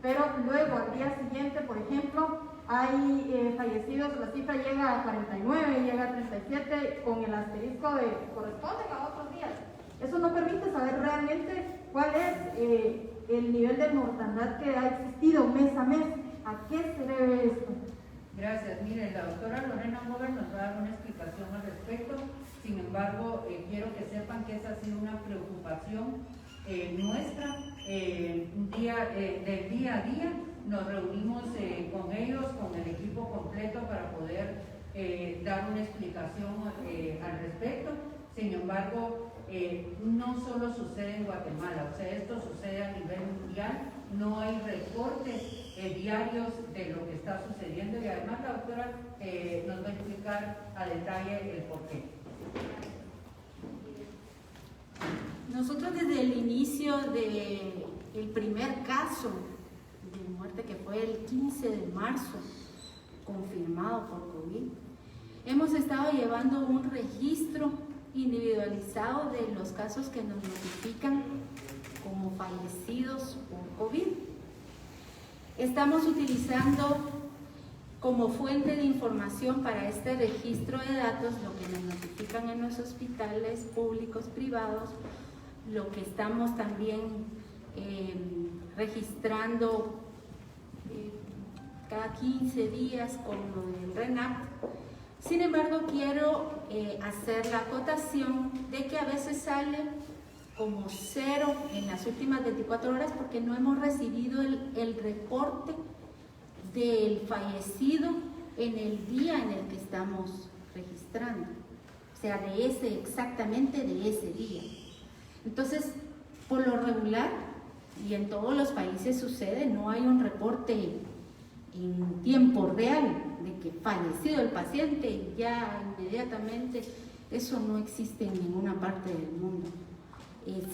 pero luego al día siguiente, por ejemplo, hay fallecidos, la cifra llega a 49, llega a 37, con el asterisco de corresponden a otros días. Eso no permite saber realmente cuál es el nivel de mortandad que ha existido mes a mes. ¿A qué se debe esto? Gracias. Mire, la doctora Lorena Mover nos va a dar una explicación al respecto. Sin embargo, quiero que sepan que esa ha sido una preocupación nuestra del día a día. Nos reunimos con ellos, con el equipo completo para poder dar una explicación al respecto. Sin embargo, no solo sucede en Guatemala, o sea, esto sucede a nivel mundial, no hay reportes diarios de lo que está sucediendo y además la doctora nos va a explicar a detalle el porqué. Nosotros desde el inicio del primer caso de muerte, que fue el 15 de marzo, confirmado por COVID, hemos estado llevando un registro individualizado de los casos que nos notifican como fallecidos por COVID. Estamos utilizando como fuente de información para este registro de datos lo que nos notifican en los hospitales públicos, privados, lo que estamos también registrando cada 15 días con el RENAP. Sin embargo, quiero hacer la acotación de que a veces sale como 0 en las últimas 24 horas porque no hemos recibido el reporte del fallecido en el día en el que estamos registrando, o sea, exactamente de ese día. Entonces, por lo regular, y en todos los países sucede, no hay un reporte en tiempo real de que fallecido el paciente ya inmediatamente. Eso no existe en ninguna parte del mundo.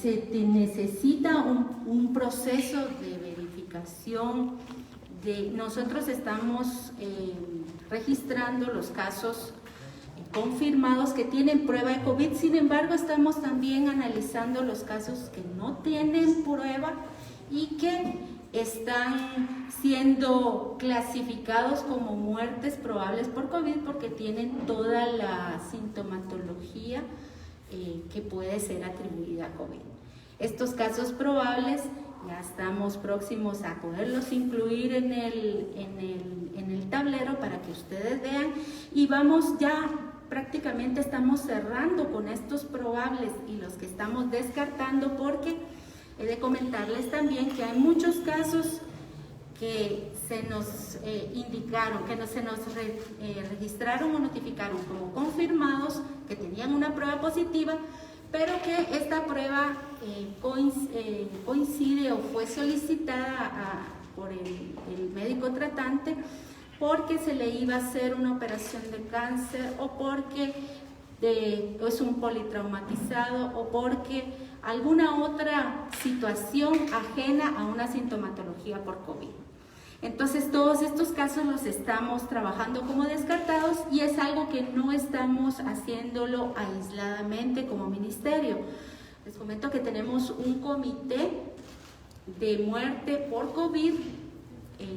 Se necesita un proceso de verificación. Nosotros estamos registrando los casos confirmados que tienen prueba de COVID. Sin embargo, estamos también analizando los casos que no tienen prueba y que están siendo clasificados como muertes probables por COVID porque tienen toda la sintomatología que puede ser atribuida a COVID. Estos casos probables ya estamos próximos a poderlos incluir en el tablero para que ustedes vean, y vamos ya, prácticamente estamos cerrando con estos probables y los que estamos descartando, porque he de comentarles también que hay muchos casos que se nos indicaron, que se nos registraron o notificaron como confirmados, que tenían una prueba positiva, pero que esta prueba coincide o fue solicitada por el médico tratante porque se le iba a hacer una operación de cáncer, o porque es un politraumatizado, o porque alguna otra situación ajena a una sintomatología por COVID. Entonces, todos estos casos los estamos trabajando como descartados, y es algo que no estamos haciéndolo aisladamente como ministerio. Les comento que tenemos un comité de muerte por COVID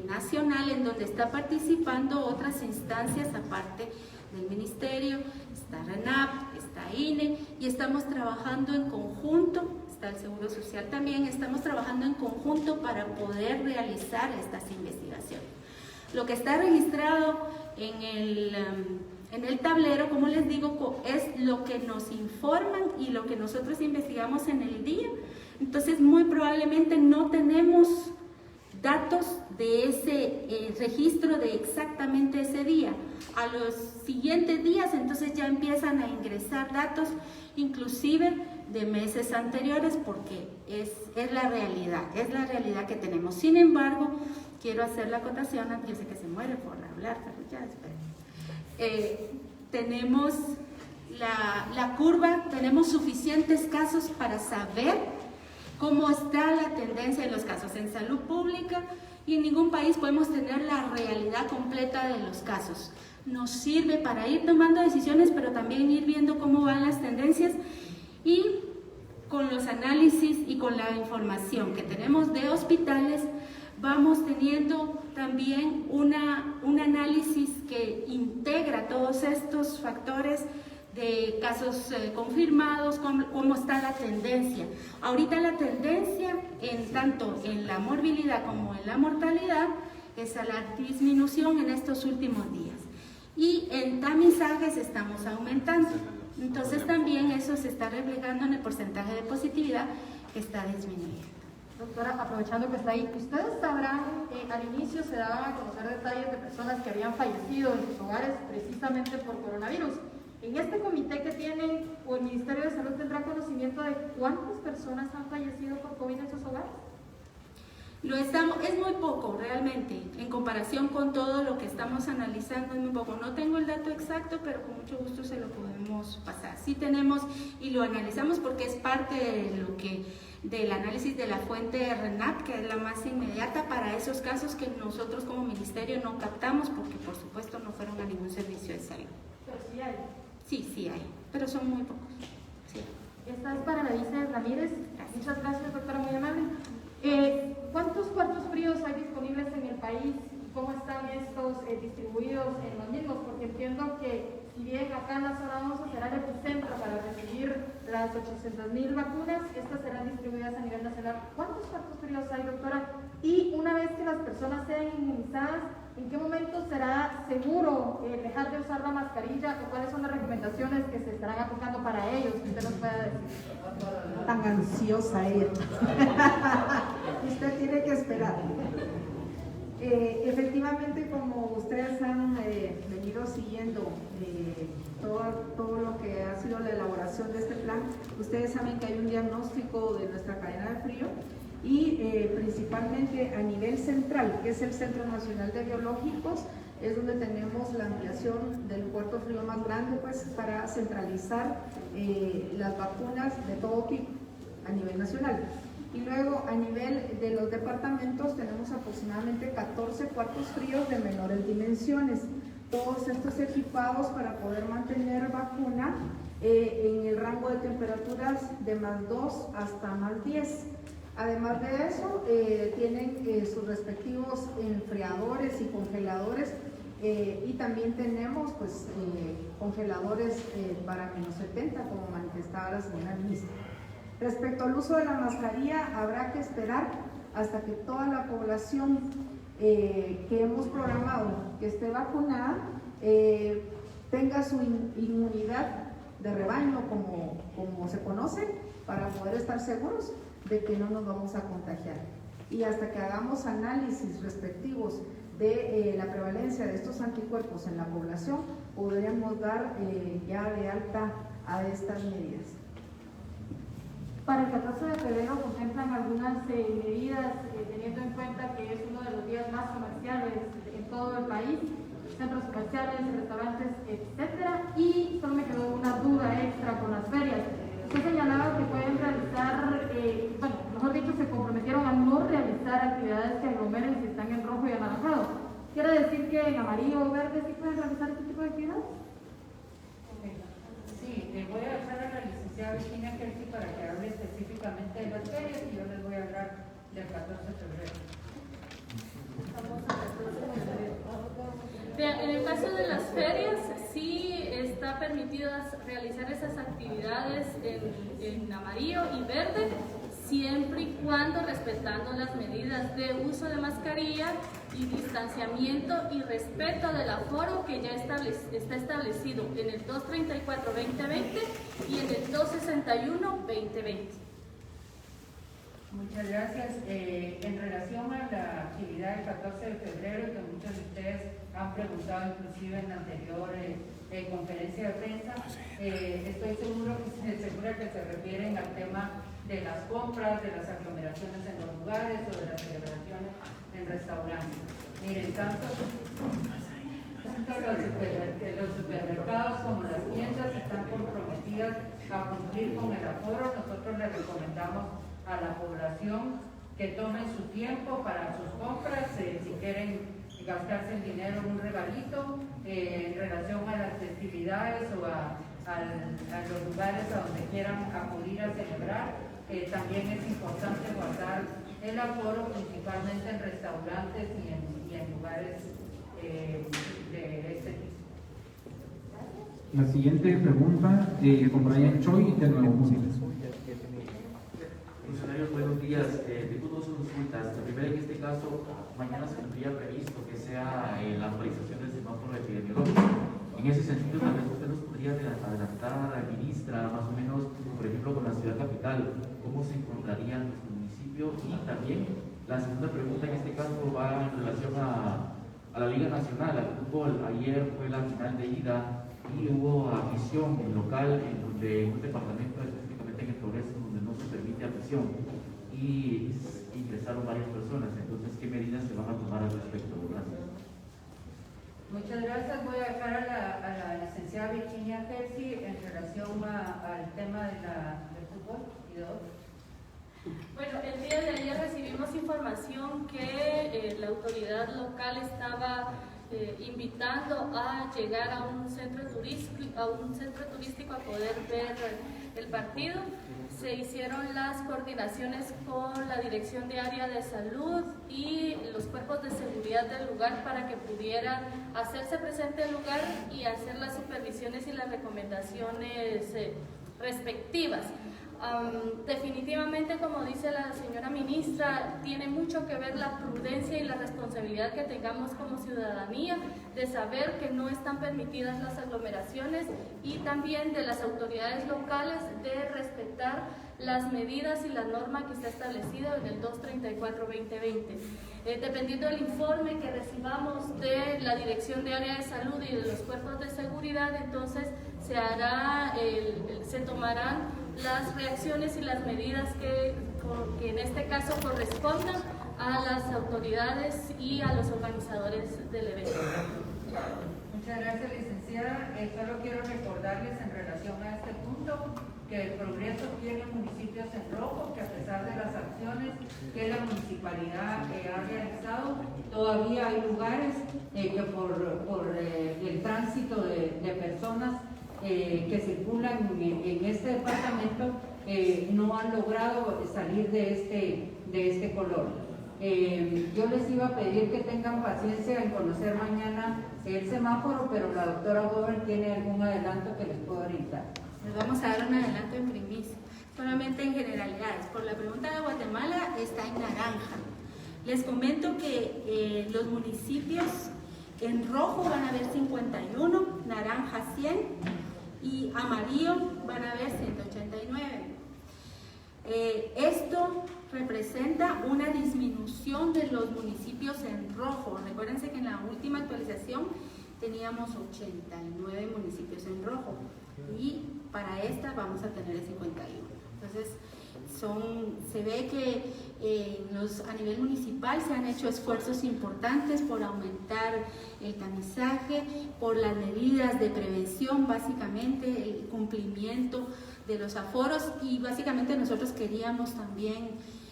nacional, en donde está participando otras instancias aparte del ministerio. Está RENAP, está INE, y estamos trabajando en conjunto. Está el Seguro Social también. Estamos trabajando en conjunto para poder realizar estas investigaciones. Lo que está registrado en el tablero, como les digo, es lo que nos informan y lo que nosotros investigamos en el día. Entonces, muy probablemente no tenemos datos de ese registro de exactamente ese día. A los siguientes días, entonces ya empiezan a ingresar datos, inclusive de meses anteriores, porque es la realidad que tenemos. Sin embargo, quiero hacer la acotación, yo sé que se muere por hablar, pero ya esperen. Tenemos la curva, tenemos suficientes casos para saber cómo está la tendencia de los casos en salud pública, y en ningún país podemos tener la realidad completa de los casos. Nos sirve para ir tomando decisiones, pero también ir viendo cómo van las tendencias, y con los análisis y con la información que tenemos de hospitales, vamos teniendo también un análisis que integra todos estos factores de casos confirmados, cómo está la tendencia. Ahorita la tendencia, tanto en la morbilidad como en la mortalidad, es a la disminución en estos últimos días. Y en tamizajes estamos aumentando. Entonces también eso se está reflejando en el porcentaje de positividad, que está disminuyendo. Doctora, aprovechando que está ahí, ustedes sabrán, al inicio se daban a conocer detalles de personas que habían fallecido en sus hogares precisamente por coronavirus. En este comité que tienen, o el Ministerio de Salud tendrá conocimiento de cuántas personas han fallecido por COVID en sus hogares. Es muy poco realmente, en comparación con todo lo que estamos analizando, es muy poco. No tengo el dato exacto, pero con mucho gusto se lo podemos pasar. Sí tenemos, y lo analizamos porque es parte del análisis de la fuente de RENAP, que es la más inmediata para esos casos que nosotros como ministerio no captamos, porque por supuesto no fueron a ningún servicio de salud. Pero sí hay. Sí hay, pero son muy pocos. Sí. Esta es para la vice Ramírez. Gracias. Muchas gracias, doctora, muy amable. ¿Cuántos cuartos fríos hay disponibles en el país? ¿Cómo están estos distribuidos en los mismos? Porque entiendo que si bien acá en la zona 11 será el epicentro para recibir las 800,000 vacunas, estas serán distribuidas a nivel nacional. ¿Cuántos cuartos fríos hay, doctora? Y una vez que las personas sean inmunizadas, ¿En qué momento será seguro dejar de usar la mascarilla o cuáles son las recomendaciones que se estarán aplicando para ellos? Que usted nos pueda decir. Tan ansiosa ella. Usted tiene que esperar. Efectivamente, como ustedes han venido siguiendo todo lo que ha sido la elaboración de este plan, ustedes saben que hay un diagnóstico de nuestra cadena de frío y principalmente a nivel central, que es el Centro Nacional de Biológicos, es donde tenemos la ampliación del puerto frío más grande, pues para centralizar las vacunas de todo tipo a nivel nacional. Y luego a nivel de los departamentos tenemos aproximadamente 14 cuartos fríos de menores dimensiones, todos estos equipados para poder mantener vacuna en el rango de temperaturas de +2 hasta +10. Además de eso, tienen sus respectivos enfriadores y congeladores, y también tenemos pues congeladores para -70, como manifestaba la señora ministra. Respecto al uso de la mascarilla, habrá que esperar hasta que toda la población que hemos programado que esté vacunada tenga su inmunidad de rebaño, como se conoce, para poder estar seguros de que no nos vamos a contagiar. Y hasta que hagamos análisis respectivos de la prevalencia de estos anticuerpos en la población, podremos dar ya de alta a estas medidas. Para el 14 de febrero contemplan algunas medidas teniendo en cuenta que es uno de los días más comerciales en todo el país, centros comerciales, restaurantes, etcétera, y solo me quedó una duda extra con las ferias. Usted señalaba que pueden realizar, bueno, mejor dicho, se comprometieron a no realizar actividades que aglomeren si están en rojo y anaranjado. ¿Quiere decir que en amarillo o verde sí pueden realizar este tipo de actividades? Sí, voy a dejar a la licenciada Virginia Kersi para que hable específicamente de las ferias y yo les voy a hablar del 14 de febrero. Bien, en el caso de las ferias, sí está permitido realizar esas actividades en amarillo y verde, siempre y cuando respetando las medidas de uso de mascarilla y distanciamiento y respeto del aforo que ya está establecido en el 234-2020 y en el 261-2020. Muchas gracias. En relación a la actividad del 14 de febrero, que muchos de ustedes han preguntado inclusive en la anterior conferencia de prensa, estoy segura que se refieren al tema de las compras, de las aglomeraciones en los lugares o de las celebraciones en restaurantes. Miren, tanto los supermercados como las tiendas están comprometidas a cumplir con el aforo. Nosotros les recomendamos a la población que tomen su tiempo para sus compras, si quieren gastarse el dinero en un regalito en relación a las festividades o a los lugares a donde quieran acudir a celebrar. También es importante guardar el aforo, principalmente en restaurantes y en lugares de este tipo. La siguiente pregunta con Brian Choi de Nuevo Mundo. Funcionarios, buenos días. Tengo dos consultas. La primera, en este caso, mañana se tendría previsto que sea la actualización del semáforo epidemiológico. En ese sentido, tal vez usted nos podría adelantar, ministra, más o menos, por ejemplo, con la ciudad capital, cómo se encontraría nuestro municipio. Y también, la segunda pregunta en este caso va en relación a la Liga Nacional, al fútbol. Ayer fue la final de ida y hubo afición local en donde un departamento, específicamente en el Progreso, donde no se permite afición y ingresaron varias personas. Entonces, ¿qué medidas se van a tomar al respecto? Gracias. Muchas gracias. Voy a dejar a la licenciada Virginia Kersi en relación al tema del fútbol y de otros. Bueno, el día de ayer recibimos información que la autoridad local estaba invitando a llegar a un centro turístico a poder ver el partido. Se hicieron las coordinaciones con la Dirección de Área de Salud y los cuerpos de seguridad del lugar para que pudiera hacerse presente el lugar y hacer las supervisiones y las recomendaciones respectivas. Definitivamente, como dice la señora ministra, tiene mucho que ver la prudencia y la responsabilidad que tengamos como ciudadanía de saber que no están permitidas las aglomeraciones y también de las autoridades locales de respetar las medidas y la norma que está establecida en el 234-2020. Dependiendo del informe que recibamos de la Dirección de Área de Salud y de los cuerpos de seguridad, entonces se tomarán las reacciones y las medidas que en este caso correspondan a las autoridades y a los organizadores del evento. Muchas gracias, licenciada. Solo quiero recordarles en relación a este punto que el progreso tiene municipios en rojo, que a pesar de las acciones que la municipalidad ha realizado, todavía hay lugares que por el tránsito de personas que circulan en este departamento no han logrado salir de este color. Yo les iba a pedir que tengan paciencia en conocer mañana el semáforo, pero la doctora Gober tiene algún adelanto que les puedo brindar. Les vamos a dar un adelanto en primicia, solamente en generalidades. Por la pregunta de Guatemala está en naranja. Les comento que los municipios en rojo van a haber 51, naranja 100 y amarillo van a haber 189. Esto representa una disminución de los municipios en rojo. Recuérdense que en la última actualización teníamos 89 municipios en rojo y para esta vamos a tener el 51. Entonces, se ve que a nivel municipal se han hecho esfuerzos importantes por aumentar el tamizaje, por las medidas de prevención, básicamente el cumplimiento de los aforos, y básicamente nosotros queríamos también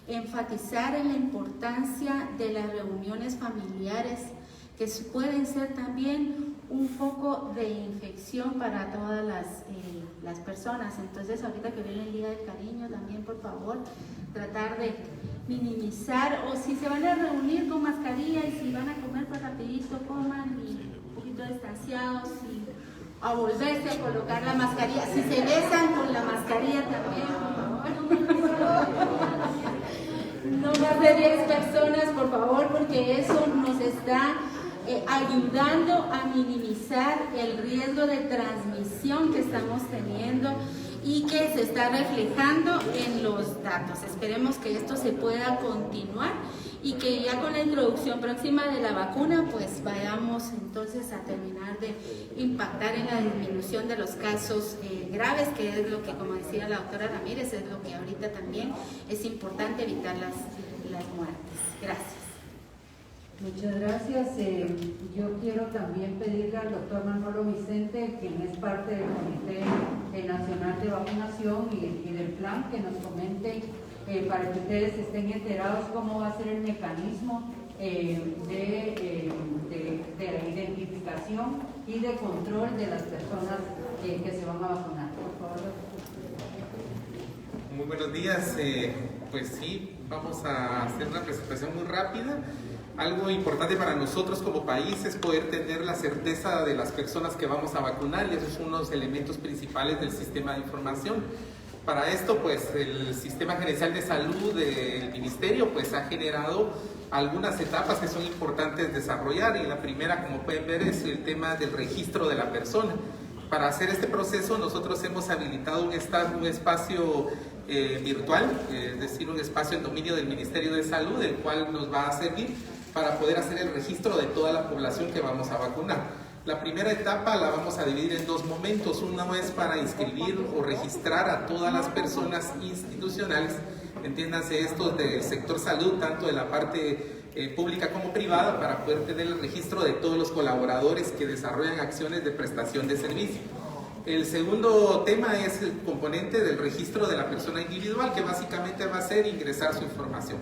enfatizar en la importancia de las reuniones familiares, que pueden ser también un foco de infección para todas las personas. Entonces, ahorita que viene el Día del Cariño, también por favor tratar de minimizar, o si se van a reunir con mascarilla y si van a comer, pues rapidito coman y un poquito distanciados y a volverse a colocar la mascarilla. Si se besan con la mascarilla también, por favor. No más de 10 personas, por favor, porque eso nos está ayudando a minimizar el riesgo de transmisión que estamos teniendo y que se está reflejando en los datos. Esperemos que esto se pueda continuar y que ya con la introducción próxima de la vacuna pues vayamos entonces a terminar de impactar en la disminución de los casos graves, que es lo que, como decía la doctora Ramírez, es lo que ahorita también es importante, evitar las muertes. Gracias. Muchas gracias. Yo quiero también pedirle al doctor Manolo Vicente, quien es parte del Comité Nacional de Vacunación y del plan, que nos comente para que ustedes estén enterados cómo va a ser el mecanismo de la identificación y de control de las personas que se van a vacunar. Por favor, Muy buenos días. Pues sí, vamos a hacer una presentación muy rápida. Algo importante para nosotros como país es poder tener la certeza de las personas que vamos a vacunar, y esos son uno de los elementos principales del sistema de información. Para esto, pues el Sistema Gerencial de Salud del Ministerio pues ha generado algunas etapas que son importantes desarrollar, y la primera, como pueden ver, es el tema del registro de la persona. Para hacer este proceso nosotros hemos habilitado un espacio virtual, es decir, un espacio en dominio del Ministerio de Salud, el cual nos va a servir para poder hacer el registro de toda la población que vamos a vacunar. La primera etapa la vamos a dividir en dos momentos. Uno es para inscribir o registrar a todas las personas institucionales, entiéndanse estos del sector salud, tanto de la parte pública como privada, para poder tener el registro de todos los colaboradores que desarrollan acciones de prestación de servicio. El segundo tema es el componente del registro de la persona individual, que básicamente va a ser ingresar su información.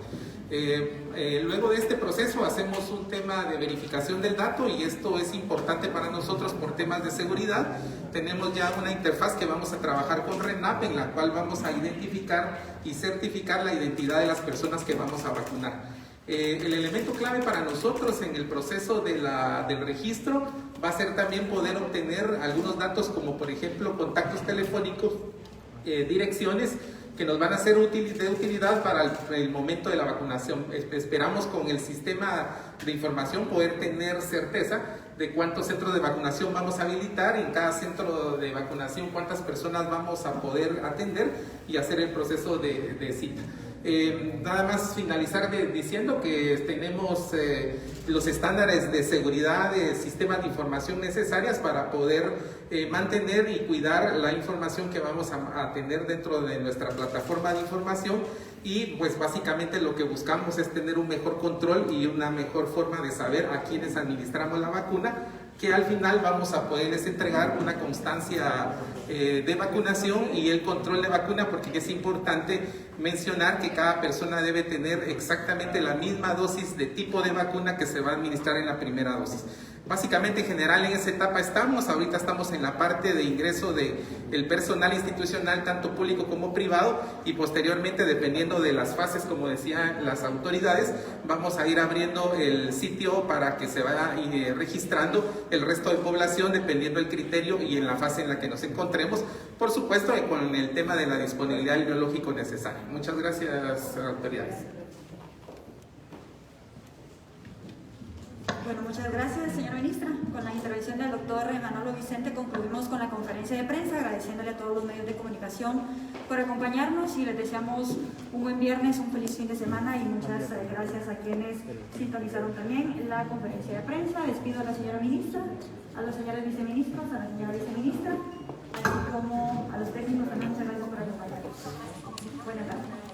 Luego de este proceso hacemos un tema de verificación del dato, y esto es importante para nosotros por temas de seguridad. Tenemos ya una interfaz que vamos a trabajar con RENAP, en la cual vamos a identificar y certificar la identidad de las personas que vamos a vacunar. El elemento clave para nosotros en el proceso del registro va a ser también poder obtener algunos datos, como por ejemplo contactos telefónicos, direcciones, que nos van a ser de utilidad para el momento de la vacunación. Esperamos con el sistema de información poder tener certeza de cuántos centros de vacunación vamos a habilitar, en cada centro de vacunación cuántas personas vamos a poder atender y hacer el proceso de cita. Nada más finalizar diciendo que tenemos los estándares de seguridad de sistemas de información necesarias para poder mantener y cuidar la información que vamos a tener dentro de nuestra plataforma de información, y pues básicamente lo que buscamos es tener un mejor control y una mejor forma de saber a quiénes administramos la vacuna, que al final vamos a poderles entregar una constancia de vacunación y el control de vacuna, porque es importante mencionar que cada persona debe tener exactamente la misma dosis de tipo de vacuna que se va a administrar en la primera dosis. Básicamente, en general, en esa etapa estamos. Ahorita estamos en la parte de ingreso del personal institucional, tanto público como privado, y posteriormente, dependiendo de las fases, como decían las autoridades, vamos a ir abriendo el sitio para que se vaya registrando el resto de población, dependiendo del criterio y en la fase en la que nos encontremos, por supuesto, con el tema de la disponibilidad del biológico necesario. Muchas gracias, autoridades. Bueno, muchas gracias, señora ministra. Con la intervención del doctor Manolo Vicente concluimos con la conferencia de prensa, agradeciéndole a todos los medios de comunicación por acompañarnos y les deseamos un buen viernes, un feliz fin de semana, y muchas gracias a quienes sintonizaron también la conferencia de prensa. Despido a la señora ministra, a los señores viceministros, a la señora viceministra, así como a los técnicos también. Muchas gracias por acompañarnos. Buenas tardes.